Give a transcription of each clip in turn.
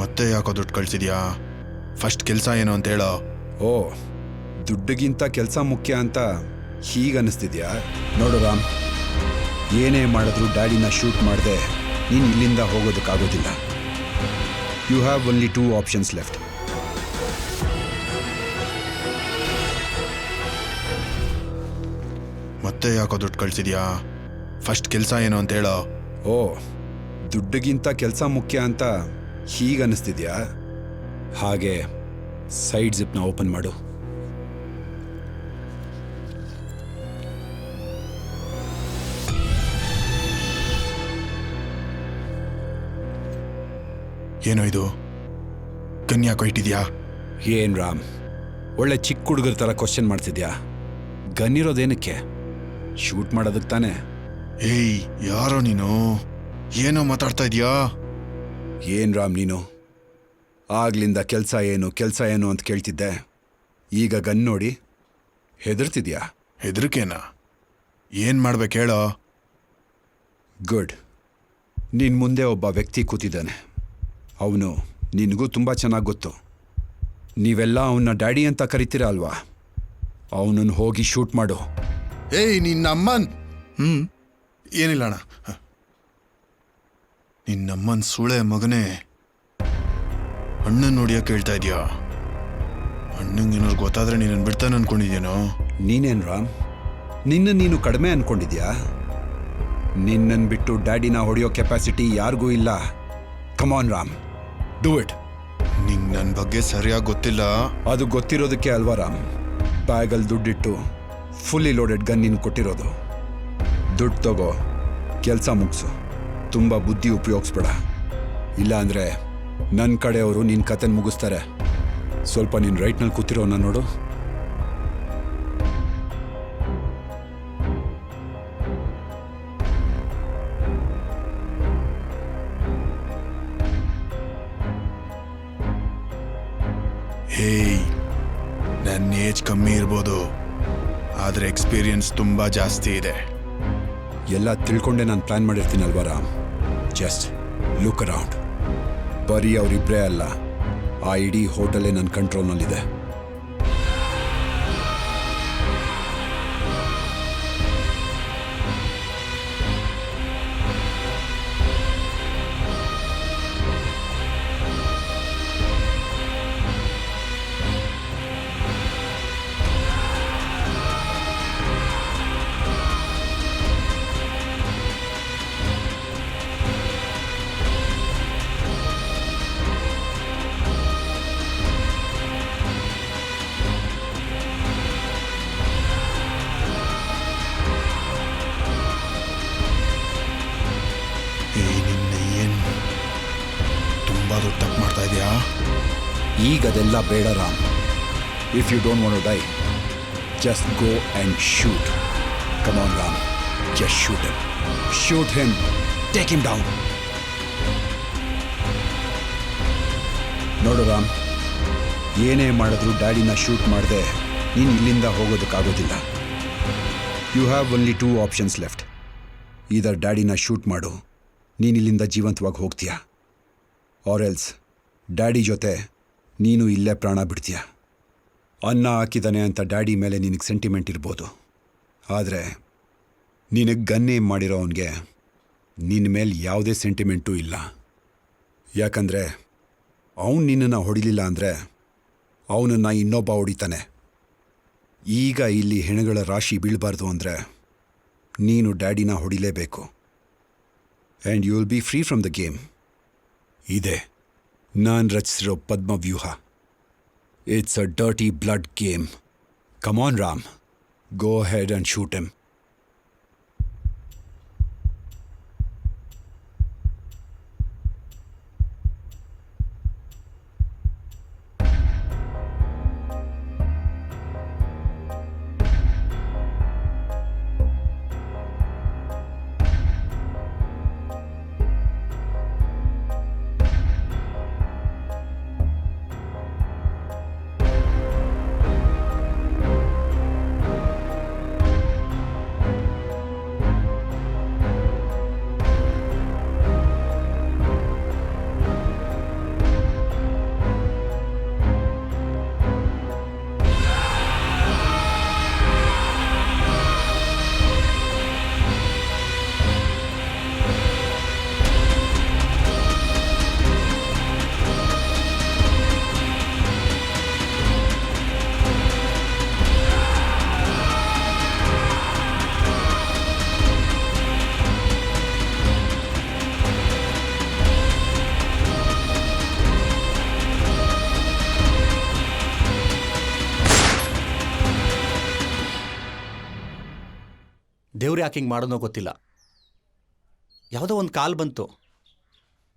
ಮತ್ತೆ ಯಾಕೋ ದುಡ್ಡು ಕಳ್ಸಿದ್ಯಾ? ಫಸ್ಟ್ ಕೆಲಸ ಏನು ಅಂತ ಹೇಳೋ. ಓ, ದುಡ್ಡಿಗಿಂತ ಕೆಲಸ ಮುಖ್ಯ ಅಂತ ಹೀಗನ್ನಿಸ್ತಿದ್ಯಾ? ನೋಡು ರಾಮ್, ಏನೇ ಮಾಡಿದ್ರೂ ಡ್ಯಾಡಿನ ಶೂಟ್ ಮಾಡದೆ ನೀನು ಇಲ್ಲಿಂದ ಹೋಗೋದಕ್ಕಾಗೋದಿಲ್ಲ. You have only 2 options left. ಮತ್ತೆ ಯಾಕೋ ದುಡ್ಡು ಕಳ್ಸಿದ್ಯಾ? ಫಸ್ಟ್ ಕೆಲಸ ಏನು ಅಂತ ಹೇಳೋ. ಓ, ದುಡ್ಡಿಗಿಂತ ಕೆಲಸ ಮುಖ್ಯ ಅಂತ ಹೀಗನ್ನಿಸ್ತಿದ್ಯಾ? ಹಾಗೆ ಸೈಡ್ ಜಿಪ್ನ ಓಪನ್ ಮಾಡು. ಏನೋ ಇದು, ಗನ್ ಯಾಕೋ ಇಟ್ಟಿದ್ಯಾ? ಏನ್ ರಾಮ್, ಒಳ್ಳೆ ಚಿಕ್ಕ ಹುಡುಗರ ಥರ ಕ್ವಶನ್ ಮಾಡ್ತಿದ್ಯಾ? ಗನ್ ಇರೋದೇನಕ್ಕೆ? ಶೂಟ್ ಮಾಡೋದಕ್ಕೆ ತಾನೆ. ಏಯ್, ಯಾರೋ ನೀನು? ಏನೋ ಮಾತಾಡ್ತಾ ಇದೀಯಾ? ಏನ್ ರಾಮ್ ನೀನು? ಆಗ್ಲಿಂದ ಕೆಲಸ ಏನು ಅಂತ ಕೇಳ್ತಿದ್ದೆ. ಈಗ ಗನ್ ನೋಡಿ ಹೆದರ್ತಿದ್ಯಾ? ಹೆದರಿಕೆನಾ? ಏನ್ ಮಾಡ್ಬೇಕು ಹೇಳೋ. ಗುಡ್. ನಿನ್ನ ಮುಂದೆ ಒಬ್ಬ ವ್ಯಕ್ತಿ ಕೂತಿದ್ದಾನೆ. ಅವನು ನಿನಗೂ ತುಂಬ ಚೆನ್ನಾಗಿ ಗೊತ್ತು. ನೀವೆಲ್ಲ ಅವನ್ನ ಡ್ಯಾಡಿ ಅಂತ ಕರಿತೀರ ಅಲ್ವಾ? ಅವನನ್ನು ಹೋಗಿ ಶೂಟ್ ಮಾಡು. ಏಯ್, ನಿನ್ನಮ್ಮನ್ ಏನಿಲ್ಲ ಅಣ್ಣ. ನಿನ್ನಮ್ಮನ್ ಸುಳೆ ಮಗನೇ, ಅಣ್ಣನ್ ನೋಡಿಯೋ ಕೇಳ್ತಾ ಇದೀಯಾ? ಅಣ್ಣಂಗೆ ಏನಾದ್ರು ಗೊತ್ತಾದ್ರೆ ನೀನನ್ನು ಬಿಡ್ತಾನೆ ಅನ್ಕೊಂಡಿದ್ಯೇನೋ? ನೀನೇನು ರಾಮ್, ನೀನು ಕಡಿಮೆ ಅನ್ಕೊಂಡಿದ್ಯಾ? ನಿನ್ನನ್ನು ಬಿಟ್ಟು ಡ್ಯಾಡಿನ ಹೊಡೆಯೋ ಕೆಪಾಸಿಟಿ ಯಾರಿಗೂ ಇಲ್ಲ. ಕಮಾನ್ ರಾಮ್, ಡೂ ಇಟ್. ನಿಂಗೆ ನನ್ನ ಬಗ್ಗೆ ಸರಿಯಾಗಿ ಗೊತ್ತಿಲ್ಲ. ಅದು ಗೊತ್ತಿರೋದಕ್ಕೆ ಅಲ್ವಾ ರಾಮ್ ಬ್ಯಾಗಲ್ಲಿ ದುಡ್ಡಿಟ್ಟು ಫುಲ್ಲಿ ಲೋಡೆಡ್ ಗನ್ ನೀನು ಕೊಟ್ಟಿರೋದು. ದುಡ್ಡು ತಗೋ, ಕೆಲಸ ಮುಗಿಸು. ತುಂಬ ಬುದ್ಧಿ ಉಪಯೋಗಿಸ್ಬೇಡ, ಇಲ್ಲ ಅಂದರೆ ನನ್ನ ಕಡೆಯವರು ನಿನ್ನ ಕತೆನ ಮುಗಿಸ್ತಾರೆ. ಸ್ವಲ್ಪ ನೀನು ರೈಟ್ನಲ್ಲಿ ಕೂತಿರೋನ ನೋಡು. ಹೇಯ್, ನನ್ನ ಏಜ್ ಕಮ್ಮಿ ಇರ್ಬೋದು, ಆದರೆ ಎಕ್ಸ್ಪೀರಿಯನ್ಸ್ ತುಂಬ ಜಾಸ್ತಿ ಇದೆ. ಎಲ್ಲ ತಿಳ್ಕೊಂಡೆ ನಾನು ಪ್ಲ್ಯಾನ್ ಮಾಡಿರ್ತೀನಲ್ವಾ ರಾಮ್. Just look around. ಬರೀ ಅವರಿಬ್ಬರೇ ಅಲ್ಲ, ಆ ಇಡೀ ಹೋಟೆಲೇ ನನ್ನ ಕಂಟ್ರೋಲ್ನಲ್ಲಿದೆ. ತುಂಬ ದೊಡ್ಡ ತಪ್ಪು ಮಾಡ್ತಾ ಇದೆಯಾ? ಈಗ ಅದೆಲ್ಲ ಬೇಡ Ram. If you don't want to die, just go and shoot. Come on Ram, just shoot him. Shoot him, take him down. ನೋಡು ರಾಮ್, ಏನೇ ಮಾಡಿದ್ರೂ ಡ್ಯಾಡಿನ ಶೂಟ್ ಮಾಡದೆ ನೀನು ಇಲ್ಲಿಂದ ಹೋಗೋದಕ್ಕಾಗೋದಿಲ್ಲ. You have only 2 options left. ಇದರ್ ಡ್ಯಾಡಿನ ಶೂಟ್ ಮಾಡು, ನೀನು ಇಲ್ಲಿಂದ ಜೀವಂತವಾಗಿ ಹೋಗ್ತೀಯಾ, ಆರ್ ಎಲ್ಸ್ ಡ್ಯಾಡಿ ಜೊತೆ ನೀನು ಇಲ್ಲೇ ಪ್ರಾಣ ಬಿಡ್ತೀಯ. ಅನ್ನ ಹಾಕಿದ್ದಾನೆ ಅಂತ ಡ್ಯಾಡಿ ಮೇಲೆ ನಿನಗೆ ಸೆಂಟಿಮೆಂಟ್ ಇರ್ಬೋದು, ಆದರೆ ನಿನಗೆ ಗನ್ನೇ ಮಾಡಿರೋ ಅವನಿಗೆ ನಿನ್ನ ಮೇಲೆ ಯಾವುದೇ ಸೆಂಟಿಮೆಂಟೂ ಇಲ್ಲ. ಯಾಕಂದರೆ ಅವನು ನಿನ್ನನ್ನು ಹೊಡಿಲಿಲ್ಲ ಅಂದರೆ ಅವನನ್ನು ಇನ್ನೊಬ್ಬ ಹೊಡಿತಾನೆ. ಈಗ ಇಲ್ಲಿ ಹೆಣಗಳ ರಾಶಿ ಬೀಳಬಾರ್ದು ಅಂದರೆ ನೀನು ಡ್ಯಾಡಿನ ಹೊಡಿಲೇಬೇಕು. And you will be free from the game. ಇದೆ ನಾನು ರಚಿಸಿರೋ ಪದ್ಮವ್ಯೂಹ. It's a dirty blood game. Come on Ram, go ahead and shoot him. ಇವ್ರು ಯಾಕೆ ಹಿಂಗೆ ಮಾಡೋನೋ ಗೊತ್ತಿಲ್ಲ. ಯಾವುದೋ ಒಂದು ಕಾಲ್ ಬಂತು,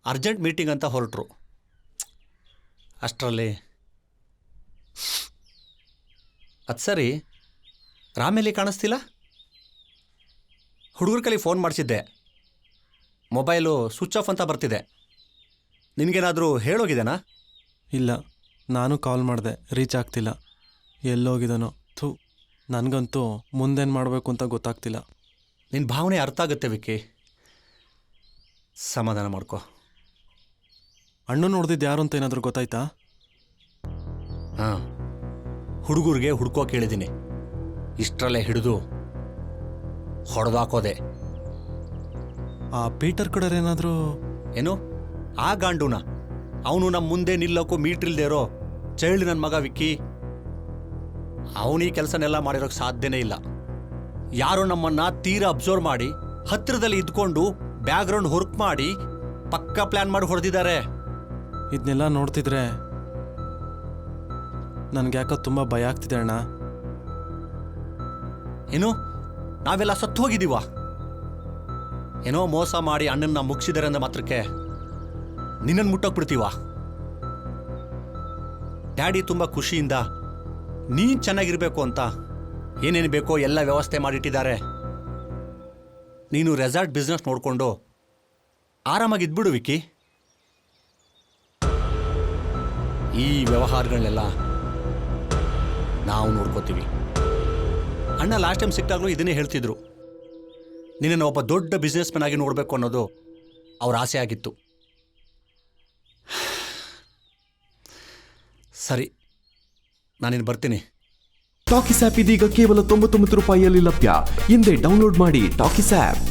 ಅರ್ಜೆಂಟ್ ಮೀಟಿಂಗ್ ಅಂತ ಹೊರಟರು. ಅಷ್ಟರಲ್ಲಿ ಅದು ಸರಿ, ರಾಮೇಲಿ ಕಾಣಿಸ್ತಿಲ್ಲ. ಹುಡುಗರ ಕೈಲಿ ಫೋನ್ ಮಾಡಿಸಿದ್ದೆ, ಮೊಬೈಲು ಸ್ವಿಚ್ ಆಫ್ ಅಂತ ಬರ್ತಿದೆ. ನಿನಗೇನಾದರೂ ಹೇಳೋಗಿದೆನಾ? ಇಲ್ಲ, ನಾನು ಕಾಲ್ ಮಾಡಿದೆ, ರೀಚ್ ಆಗ್ತಿಲ್ಲ. ಎಲ್ಲೋಗಿದನೋ. ಥೂ, ನನಗಂತೂ ಮುಂದೇನು ಮಾಡಬೇಕು ಅಂತ ಗೊತ್ತಾಗ್ತಿಲ್ಲ. ನಿನ್ನ ಭಾವನೆ ಅರ್ಥ ಆಗುತ್ತೆ ವಿಕ್ಕಿ, ಸಮಾಧಾನ ಮಾಡ್ಕೊ. ಅಣ್ಣ ನೋಡ್ದಿದ್ದು ಯಾರು ಅಂತ ಏನಾದರೂ ಗೊತ್ತಾಯ್ತಾ? ಹಾಂ, ಹುಡುಗರಿಗೆ ಹುಡ್ಕೋಕೆ ಹೇಳಿದ್ದೀನಿ. ಇಷ್ಟರಲ್ಲೇ ಹಿಡಿದು ಹೊಡೆದಾಕೋದೆ. ಆ ಪೀಟರ್ ಕಡೆಯವ್ರು ಏನಾದರೂ? ಏನು ಆ ಗಾಂಡುನ? ಅವನು ನಮ್ಮ ಮುಂದೆ ನಿಲ್ಲೋಕ್ಕೂ ಮೀಟ್ರಿಲ್ದೇ ಇರೋ ಚೈಲ್ಡ್ ನನ್ನ ಮಗ ವಿಕ್ಕಿ. ಅವನೀ ಕೆಲಸನೆಲ್ಲ ಮಾಡಿರೋಕ್ಕೆ ಸಾಧ್ಯನೇ ಇಲ್ಲ. ಯಾರೋ ನಮ್ಮನ್ನು ತೀರಾ ಅಬ್ಸರ್ವ್ ಮಾಡಿ ಹತ್ತಿರದಲ್ಲಿ ಇದ್ಕೊಂಡು ಬ್ಯಾಕ್ಗ್ರೌಂಡ್ ಹೊರ್ಕ್ ಮಾಡಿ ಪಕ್ಕಾ ಪ್ಲ್ಯಾನ್ ಮಾಡಿ ಹೊಡೆದಿದ್ದಾರೆ. ಇದನ್ನೆಲ್ಲ ನೋಡ್ತಿದ್ರೆ ನನಗೆ ಯಾಕೋ ತುಂಬ ಭಯ ಆಗ್ತಿದೆ ಅಣ್ಣ. ಏನು ನಾವೆಲ್ಲ ಸತ್ತು ಹೋಗಿದ್ದೀವ? ಏನೋ ಮೋಸ ಮಾಡಿ ಅಣ್ಣನ್ನ ಮುಗಿಸಿದಾರೆ ಅಂದ ಮಾತ್ರಕ್ಕೆ ನಿನ್ನನ್ನು ಮುಟ್ಟೋಗ್ಬಿಡ್ತೀವ? ಡ್ಯಾಡಿ ತುಂಬ ಖುಷಿಯಿಂದ ನೀನು ಚೆನ್ನಾಗಿರ್ಬೇಕು ಅಂತ ಏನೇನು ಬೇಕೋ ಎಲ್ಲ ವ್ಯವಸ್ಥೆ ಮಾಡಿಟ್ಟಿದ್ದಾರೆ. ನೀನು ರೆಸಾರ್ಟ್ ಬಿಸ್ನೆಸ್ ನೋಡಿಕೊಂಡು ಆರಾಮಾಗಿದ್ಬಿಡು ವಿಕ್ಕಿ. ಈ ವ್ಯವಹಾರಗಳನ್ನೆಲ್ಲ ನಾವು ನೋಡ್ಕೋತೀವಿ. ಅಣ್ಣ ಲಾಸ್ಟ್ ಟೈಮ್ ಸಿಕ್ಕಾಗಲೂ ಇದನ್ನೇ ಹೇಳ್ತಿದ್ರು, ನಿನ್ನನ್ನು ಒಬ್ಬ ದೊಡ್ಡ ಬಿಸ್ನೆಸ್ ಮ್ಯಾನ್ ಆಗಿ ನೋಡಬೇಕು ಅನ್ನೋದು ಅವ್ರ ಆಸೆ ಆಗಿತ್ತು. ಸರಿ, ನಾನಿನ್ನು ಬರ್ತೀನಿ. ಟಾಕಿಸ್ ಆ್ಯಪ್ ಇದೀಗ ಕೇವಲ 99 ರೂಪಾಯಿಯಲ್ಲಿ ಲಭ್ಯ. ಹಿಂದೆ ಡೌನ್ಲೋಡ್ ಮಾಡಿ ಟಾಕಿಸ್ ಆ್ಯಪ್.